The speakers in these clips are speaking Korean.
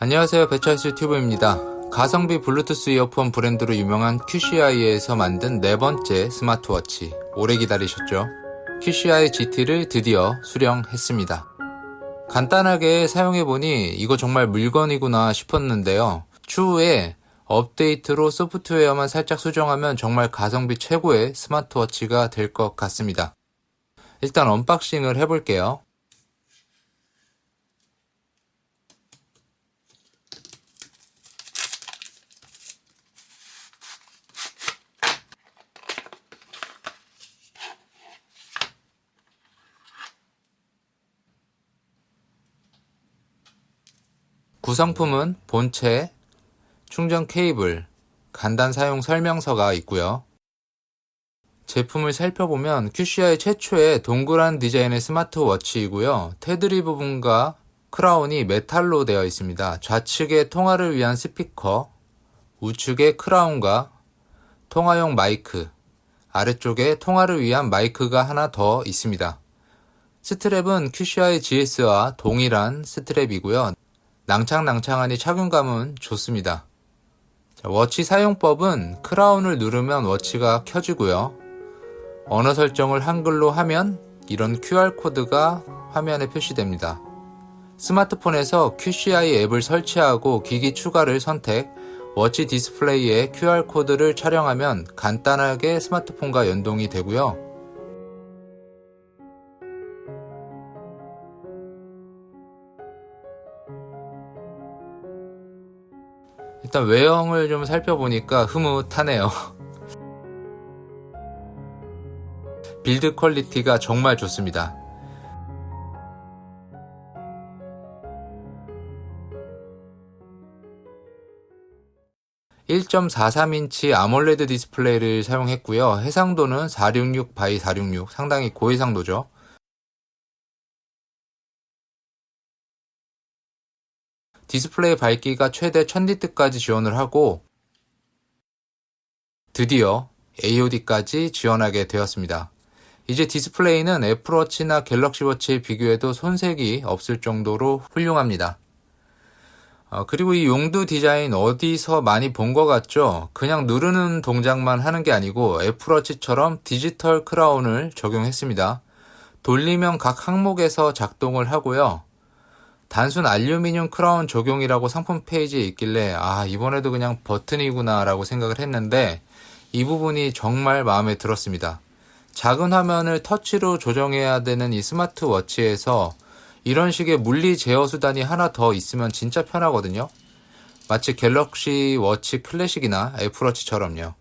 안녕하세요, 배철수 튜브입니다. 가성비 블루투스 이어폰 브랜드로 유명한 QCI에서 만든 네 번째 스마트워치, 오래 기다리셨죠? QCI GT를 드디어 수령했습니다. 간단하게 사용해보니 이거 정말 물건이구나 싶었는데요. 추후에 업데이트로 소프트웨어만 살짝 수정하면 정말 가성비 최고의 스마트워치가 될 것 같습니다. 일단 언박싱을 해볼게요. 구성품은 본체, 충전 케이블, 간단 사용 설명서가 있고요. 제품을 살펴보면 QCI 최초의 동그란 디자인의 스마트워치이고요. 테두리 부분과 크라운이 메탈로 되어 있습니다. 좌측에 통화를 위한 스피커, 우측에 크라운과 통화용 마이크, 아래쪽에 통화를 위한 마이크가 하나 더 있습니다. 스트랩은 QCI GS와 동일한 스트랩이고요. 낭창낭창하니 착용감은 좋습니다. 워치 사용법은 크라운을 누르면 워치가 켜지고요. 언어 설정을 한글로 하면 이런 QR코드가 화면에 표시됩니다. 스마트폰에서 QCI 앱을 설치하고 기기 추가를 선택, 워치 디스플레이에 QR코드를 촬영하면 간단하게 스마트폰과 연동이 되고요. 일단 외형을 좀 살펴보니까 흐뭇하네요. 빌드 퀄리티가 정말 좋습니다. (1.43인치) 아몰레드 디스플레이를 사용했고요. 해상도는 466x466, 상당히 고해상도죠. 디스플레이 밝기가 최대 1000니트까지 지원을 하고 드디어 AOD까지 지원하게 되었습니다. 이제 디스플레이는 애플워치나 갤럭시워치에 비교해도 손색이 없을 정도로 훌륭합니다. 그리고 이 용두 디자인 어디서 많이 본 것 같죠? 그냥 누르는 동작만 하는 게 아니고 애플워치처럼 디지털 크라운을 적용했습니다. 돌리면 각 항목에서 작동을 하고요. 단순 알루미늄 크라운 적용이라고 상품 페이지에 있길래 이번에도 그냥 버튼이구나 라고 생각을 했는데 이 부분이 정말 마음에 들었습니다. 작은 화면을 터치로 조정해야 되는 이 스마트워치에서 이런 식의 물리 제어 수단이 하나 더 있으면 진짜 편하거든요. 마치 갤럭시 워치 클래식이나 애플워치처럼요.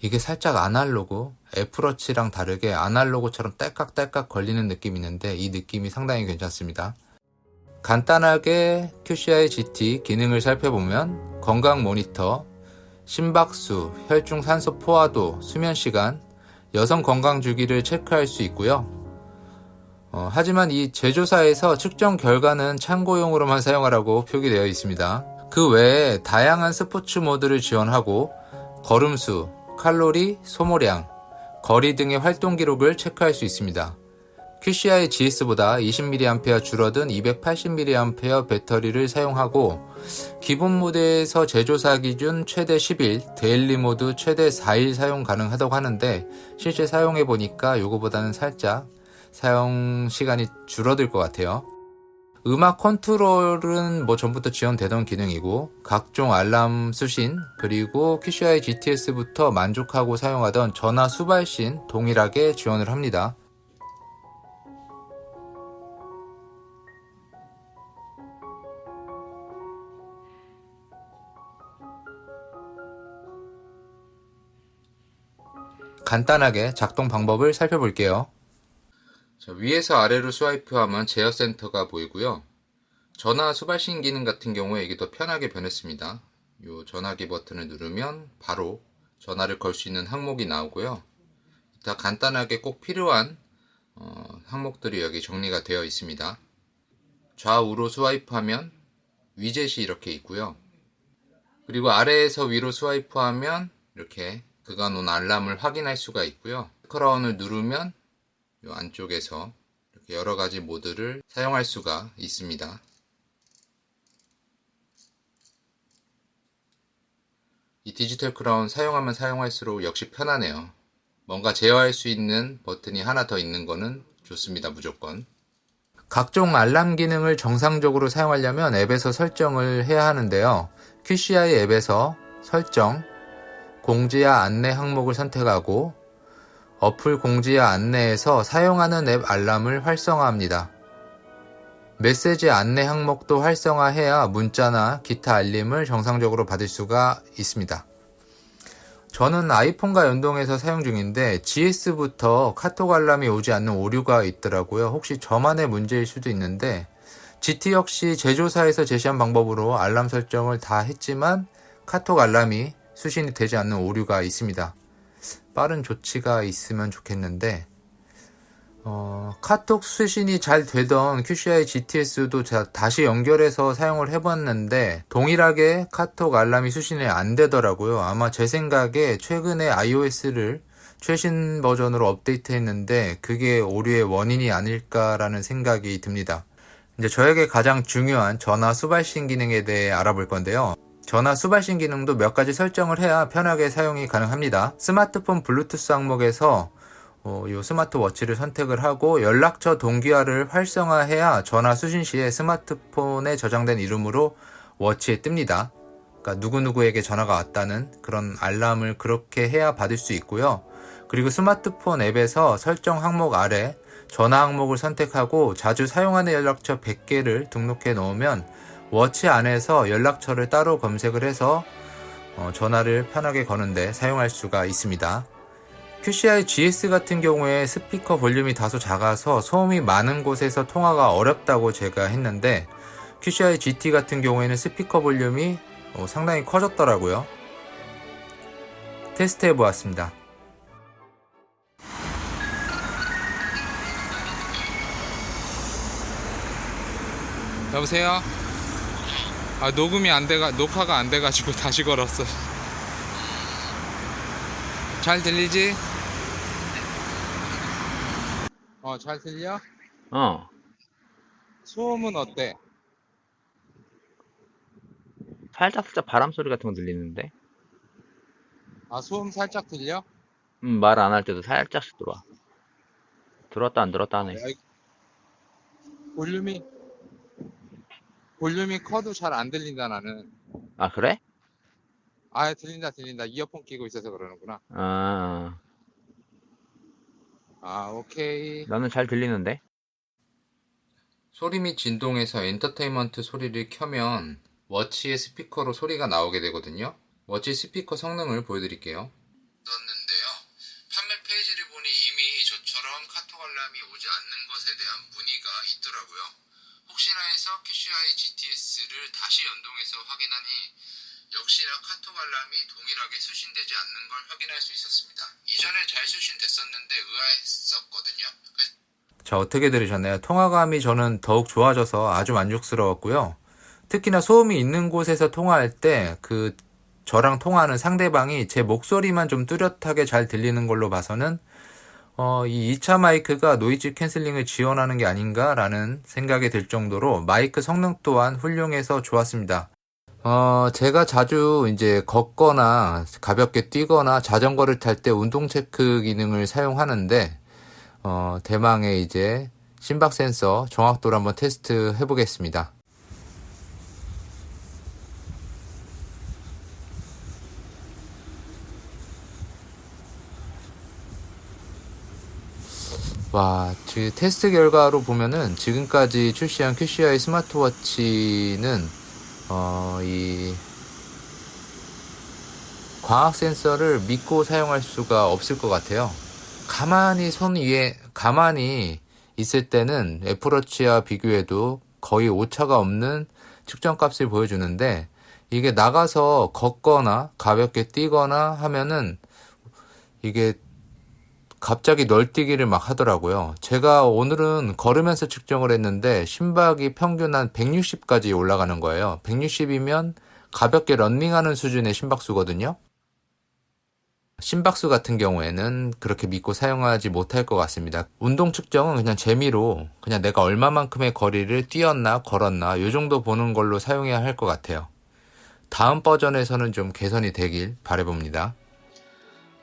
이게 살짝 아날로그, 애플워치랑 다르게 아날로그처럼 딸깍딸깍 걸리는 느낌이 있는데 이 느낌이 상당히 괜찮습니다. 간단하게 QCI GT 기능을 살펴보면 건강 모니터, 심박수, 혈중 산소 포화도, 수면시간, 여성 건강 주기를 체크할 수 있고요. 하지만 이 제조사에서 측정 결과는 참고용으로만 사용하라고 표기되어 있습니다. 그 외에 다양한 스포츠 모드를 지원하고 걸음수, 칼로리, 소모량, 거리 등의 활동 기록을 체크할 수 있습니다. QCI GS보다 20mAh 줄어든 280mAh 배터리를 사용하고 기본 모드에서 제조사 기준 최대 10일, 데일리 모드 최대 4일 사용 가능하다고 하는데 실제 사용해보니까 이거보다는 살짝 사용 시간이 줄어들 것 같아요. 음악 컨트롤은 전부터 지원되던 기능이고 각종 알람 수신 그리고 QCI GTS부터 만족하고 사용하던 전화 수발신 동일하게 지원을 합니다. 간단하게 작동 방법을 살펴볼게요. 위에서 아래로 스와이프하면 제어 센터가 보이고요. 전화 수발신 기능 같은 경우에 이게 더 편하게 변했습니다. 이 전화기 버튼을 누르면 바로 전화를 걸 수 있는 항목이 나오고요. 다 간단하게 꼭 필요한 항목들이 여기 정리가 되어 있습니다. 좌우로 스와이프하면 위젯이 이렇게 있고요. 그리고 아래에서 위로 스와이프하면 이렇게 그간 온 알람을 확인할 수가 있고요. 크라운을 누르면 이 안쪽에서 여러 가지 모드를 사용할 수가 있습니다. 이 디지털 크라운 사용하면 사용할수록 역시 편하네요. 뭔가 제어할 수 있는 버튼이 하나 더 있는 거는 좋습니다. 무조건. 각종 알람 기능을 정상적으로 사용하려면 앱에서 설정을 해야 하는데요. QCI 앱에서 설정, 공지야 안내 항목을 선택하고 어플 공지야 안내에서 사용하는 앱 알람을 활성화합니다. 메시지 안내 항목도 활성화해야 문자나 기타 알림을 정상적으로 받을 수가 있습니다. 저는 아이폰과 연동해서 사용 중인데 GS부터 카톡 알람이 오지 않는 오류가 있더라고요. 혹시 저만의 문제일 수도 있는데 GT 역시 제조사에서 제시한 방법으로 알람 설정을 다 했지만 카톡 알람이 수신이 되지 않는 오류가 있습니다. 빠른 조치가 있으면 좋겠는데 카톡 수신이 잘 되던 QCI GTS도 다시 연결해서 사용을 해봤는데 동일하게 카톡 알람이 수신이 안 되더라고요. 아마 제 생각에 최근에 iOS를 최신 버전으로 업데이트했는데 그게 오류의 원인이 아닐까라는 생각이 듭니다. 이제 저에게 가장 중요한 전화 수발신 기능에 대해 알아볼 건데요. 전화 수발신 기능도 몇 가지 설정을 해야 편하게 사용이 가능합니다. 스마트폰 블루투스 항목에서 이 스마트워치를 선택을 하고 연락처 동기화를 활성화해야 전화 수신 시에 스마트폰에 저장된 이름으로 워치에 뜹니다. 그러니까 누구누구에게 전화가 왔다는 그런 알람을 그렇게 해야 받을 수 있고요. 그리고 스마트폰 앱에서 설정 항목 아래 전화 항목을 선택하고 자주 사용하는 연락처 100개를 등록해 놓으면 워치 안에서 연락처를 따로 검색을 해서 전화를 편하게 거는데 사용할 수가 있습니다. QCI GS 같은 경우에 스피커 볼륨이 다소 작아서 소음이 많은 곳에서 통화가 어렵다고 제가 했는데 QCI GT 같은 경우에는 스피커 볼륨이 상당히 커졌더라고요. 테스트 해보았습니다. 여보세요? 녹화가 안 돼가지고 다시 걸었어. 잘 들리지? 잘 들려? 소음은 어때? 살짝 바람 소리 같은 거 들리는데? 소음 살짝 들려? 말 안 할 때도 살짝씩 들어와. 들었다 안 들었다 하네. 볼륨이 커도 잘 안 들린다, 나는. 아, 그래? 들린다. 이어폰 끼고 있어서 그러는구나. 오케이. 나는 잘 들리는데? 소리 및 진동에서 엔터테인먼트 소리를 켜면 워치의 스피커로 소리가 나오게 되거든요. 워치 스피커 성능을 보여드릴게요. 떴는데요. 판매 페이지를 보니 이미 저처럼 카톡 알람이 오지 않는 것에 대한 문의가 있더라고요. 혹시나 해서 QCI GTS를 다시 연동해서 확인하니 역시나 카톡 알람이 동일하게 수신되지 않는 걸 확인할 수 있었습니다. 이전에 잘 수신됐었는데 의아했었거든요. 자, 어떻게 들으셨나요? 통화감이 저는 더욱 좋아져서 아주 만족스러웠고요. 특히나 소음이 있는 곳에서 통화할 때 저랑 통화하는 상대방이 제 목소리만 좀 뚜렷하게 잘 들리는 걸로 봐서는 이 2차 마이크가 노이즈 캔슬링을 지원하는 게 아닌가라는 생각이 들 정도로 마이크 성능 또한 훌륭해서 좋았습니다. 제가 자주 이제 걷거나 가볍게 뛰거나 자전거를 탈 때 운동 체크 기능을 사용하는데 대망의 이제 심박 센서 정확도를 한번 테스트 해보겠습니다. 테스트 결과로 보면은 지금까지 출시한 QCI 스마트워치는 이 광학 센서를 믿고 사용할 수가 없을 것 같아요. 가만히 있을 때는 애플워치와 비교해도 거의 오차가 없는 측정값을 보여주는데 이게 나가서 걷거나 가볍게 뛰거나 하면은 이게 갑자기 널뛰기를 막 하더라고요. 제가 오늘은 걸으면서 측정을 했는데 심박이 평균 한 160까지 올라가는 거예요. 160이면 가볍게 런닝하는 수준의 심박수거든요. 심박수 같은 경우에는 그렇게 믿고 사용하지 못할 것 같습니다. 운동 측정은 그냥 재미로 그냥 내가 얼마만큼의 거리를 뛰었나 걸었나 이 정도 보는 걸로 사용해야 할 것 같아요. 다음 버전에서는 좀 개선이 되길 바라봅니다.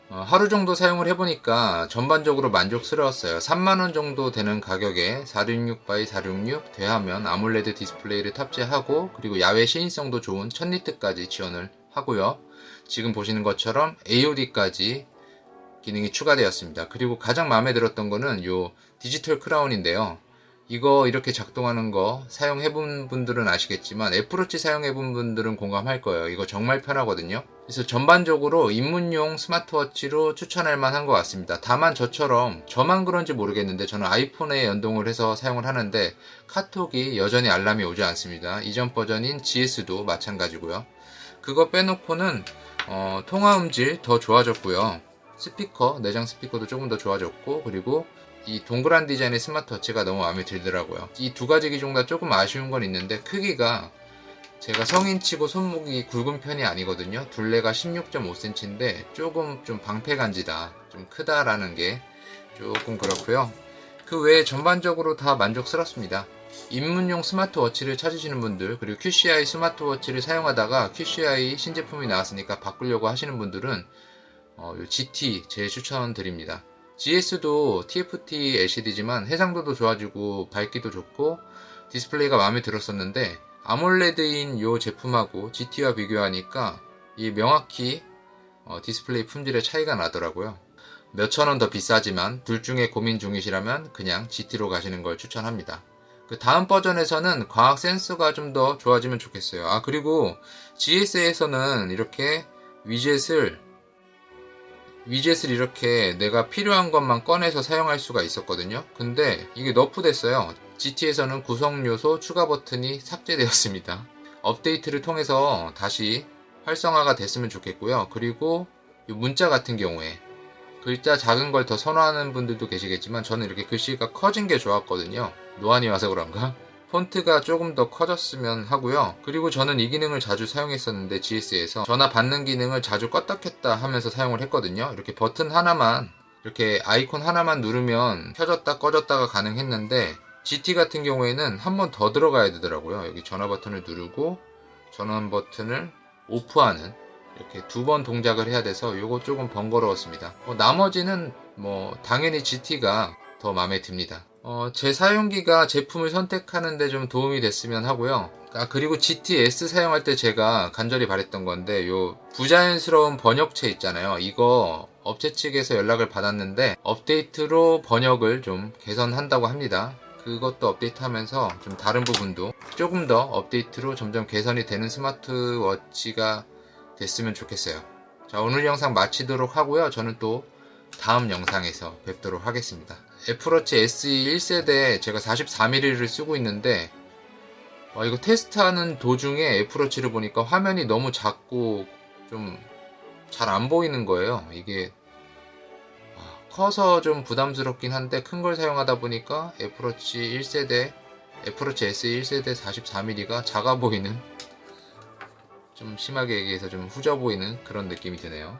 하루 정도 사용을 해보니까 전반적으로 만족스러웠어요. 3만원 정도 되는 가격에 466x466 대화면 아몰레드 디스플레이를 탑재하고 그리고 야외 시인성도 좋은 1000니트까지 지원을 하고요. 지금 보시는 것처럼 AOD까지 기능이 추가되었습니다. 그리고 가장 마음에 들었던 거는 요 디지털 크라운인데요. 이거 이렇게 작동하는 거 사용해본 분들은 아시겠지만 애플워치 사용해본 분들은 공감할 거예요. 이거 정말 편하거든요. 그래서 전반적으로 입문용 스마트워치로 추천할 만한 것 같습니다. 다만 저만 그런지 모르겠는데 저는 아이폰에 연동을 해서 사용을 하는데 카톡이 여전히 알람이 오지 않습니다. 이전 버전인 GS도 마찬가지고요. 그거 빼놓고는 통화 음질 더 좋아졌고요. 스피커, 내장 스피커도 조금 더 좋아졌고 그리고 이 동그란 디자인의 스마트워치가 너무 마음에 들더라고요. 이 두 가지 기종 다 조금 아쉬운 건 있는데 크기가 제가 성인치고 손목이 굵은 편이 아니거든요. 둘레가 16.5cm인데 조금 좀 방패간지다, 좀 크다라는 게 조금 그렇고요. 그 외에 전반적으로 다 만족스럽습니다. 입문용 스마트워치를 찾으시는 분들 그리고 QCI 스마트워치를 사용하다가 QCI 신제품이 나왔으니까 바꾸려고 하시는 분들은 GT 제일 추천드립니다. GS도 TFT LCD지만 해상도도 좋아지고 밝기도 좋고 디스플레이가 마음에 들었었는데 아몰레드인 요 제품하고 GT와 비교하니까 이 명확히 디스플레이 품질의 차이가 나더라고요. 몇천원 더 비싸지만 둘 중에 고민 중이시라면 그냥 GT로 가시는 걸 추천합니다. 그 다음 버전에서는 광학 센서가 좀 더 좋아지면 좋겠어요. 그리고 GS에서는 이렇게 위젯을 이렇게 내가 필요한 것만 꺼내서 사용할 수가 있었거든요. 근데 이게 너프됐어요. GT에서는 구성 요소 추가 버튼이 삭제되었습니다. 업데이트를 통해서 다시 활성화가 됐으면 좋겠고요. 그리고 문자 같은 경우에 글자 작은 걸 더 선호하는 분들도 계시겠지만 저는 이렇게 글씨가 커진 게 좋았거든요. 노안이 와서 그런가? 폰트가 조금 더 커졌으면 하고요. 그리고 저는 이 기능을 자주 사용했었는데 GS에서 전화 받는 기능을 자주 껐다 켰다 하면서 사용을 했거든요. 이렇게 버튼 하나만, 이렇게 아이콘 하나만 누르면 켜졌다 꺼졌다가 가능했는데 GT 같은 경우에는 한 번 더 들어가야 되더라고요. 여기 전화 버튼을 누르고 전원 버튼을 오프하는 이렇게 두 번 동작을 해야 돼서 이거 조금 번거로웠습니다. 나머지는 당연히 GT가 더 마음에 듭니다. 제 사용기가 제품을 선택하는 데 좀 도움이 됐으면 하고요. 그리고 GTS 사용할 때 제가 간절히 바랬던 건데 요 부자연스러운 번역체 있잖아요. 이거 업체 측에서 연락을 받았는데 업데이트로 번역을 좀 개선한다고 합니다. 그것도 업데이트하면서 좀 다른 부분도 조금 더 업데이트로 점점 개선이 되는 스마트워치가 됐으면 좋겠어요. 자, 오늘 영상 마치도록 하고요. 저는 또 다음 영상에서 뵙도록 하겠습니다. 애플워치 SE 1세대 제가 44mm를 쓰고 있는데 이거 테스트하는 도중에 애플워치를 보니까 화면이 너무 작고 좀 잘 안 보이는 거예요. 이게 커서 좀 부담스럽긴 한데 큰 걸 사용하다 보니까 애플워치 SE 1세대 44mm가 작아 보이는, 좀 심하게 얘기해서 좀 후져 보이는 그런 느낌이 드네요.